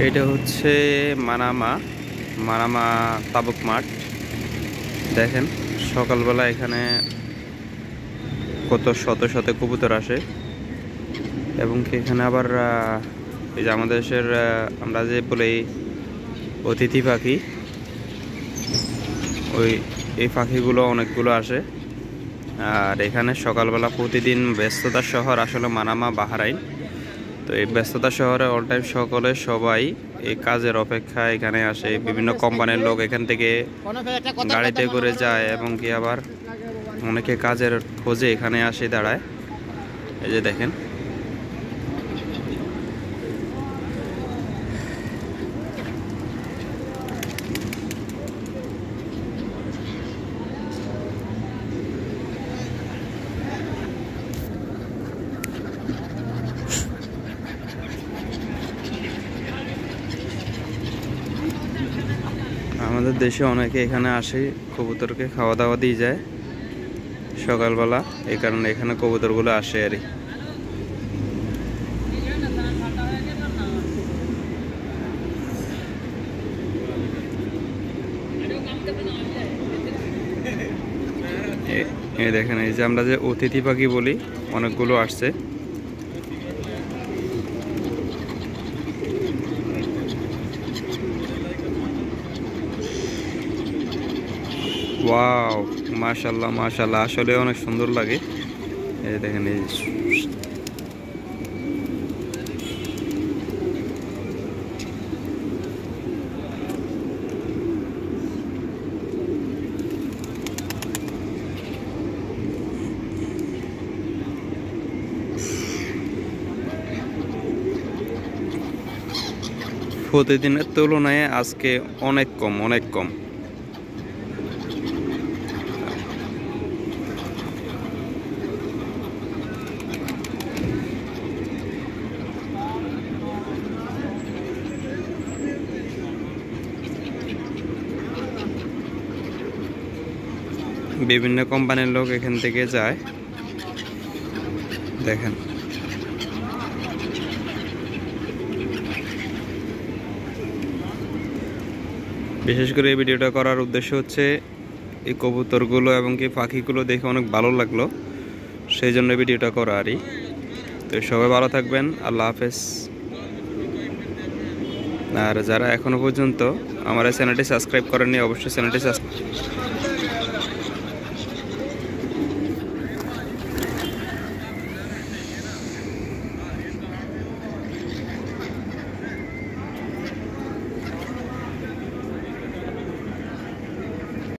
এটা হচ্ছে Manama Manama তাবুক মাঠ। দেখেন সকালবেলা এখানে কত শত শত কবুতর আসে এবং এখানে আবার এই যে আমাদের দেশের আমরা যে বলি অতিথি পাখি, এই পাখিগুলো অনেকগুলো আসে। আর এখানে সকালবেলা প্রতিদিন ব্যস্ততার শহর আসলে মানামা বাহরাইন। তো এই ব্যস্ততার শহরে অল টাইম সবাই এই কাজের অপেক্ষা এখানে আসে। বিভিন্ন কোম্পানির লোক এখান থেকে গাড়িতে করে যায় এবং কি আবার অনেকে কাজের খোঁজে এখানে আসে দাঁড়ায়। এই যে দেখেন আমাদের দেশে অনেকে এখানে আসে, কবুতরকে খাওয়া দাওয়া দিয়ে যায় সকালবেলা। এই কারণে এখানে কবুতরগুলো আসে আর এই দেখেন, এই যে আমরা যে অতিথি পাখি বলি অনেকগুলো আসছে। ওয়াও, মাশাআল্লাহ মাশাআল্লাহ, আসলে অনেক সুন্দর লাগে। এই দেখেন এই প্রতিদিনের তুলনায় আজকে অনেক কম, অনেক কম। বিভিন্ন কোম্পানির লোক এখান থেকে যায়। দেখেন বিশেষ করে এই ভিডিওটা করার উদ্দেশ্য হচ্ছে এই কবুতরগুলো এবং কি পাখিগুলো দেখে অনেক ভালো লাগলো, সেই জন্য ভিডিওটা করা আরই। তো সবাই ভালো থাকবেন, আল্লাহ হাফেজ। আর যারা এখনো পর্যন্ত আমার এই চ্যানেলটি সাবস্ক্রাইব করেননি অবশ্যই চ্যানেলটি সাবস্ক্রাইব